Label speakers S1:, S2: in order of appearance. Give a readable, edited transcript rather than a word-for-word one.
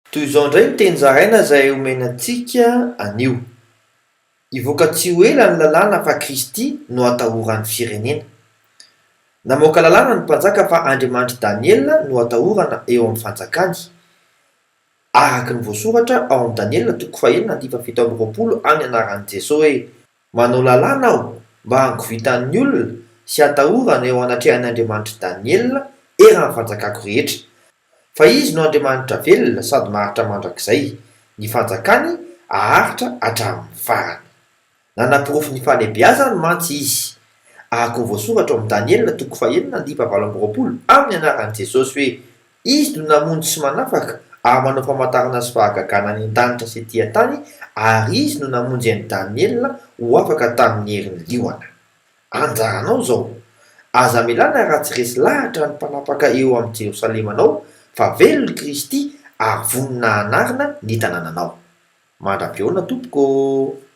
S1: Toy izao indray ny teny zaraina izay omenantsika anio. Ivoaka tsy ho ela ny lalàna fa Kristy no atahoran'ny firenena. Namoaka lalàna ny mpanjaka fa Andriamanitra Daniela no atahorana eo amin'ny fanjakany. Araka ny voasoratra ao amin'ny Daniela 4:7-20 amin'ny anaran'i Jesosy hoe: manao lalàna aho mba hangovitan'ny olona sy atahorana eo anatrehan'Andriamanitra Daniela eran'ny fanjakako rehetra. Fa izy no Andriamanitra velona sady maharitra mandrakizay. Ny fanjakany aharitra hatramin'ny farany. Nanapirofo ny falebiazany mantsy izy. Araka ny voasoratra ao amin'ny Daniela 4:7-20 amin'ny anaran'i Jesosy hoe: izy no namonjy sy manafaka ary manao famantarana sy fahagagana ny an-danitra sy etỳ an-tany, ary izy no namonjy an'i Daniela ho afaka tamin'ny herin'ny liona. Anjaranao zao, aza milana raha tsy resy lahatra ny mpanapaka eo amin'ny Jerosalema anao, fa velon'i Kristy ary vonina hanarina ny tanànanao. Mandra-pioana tompoko.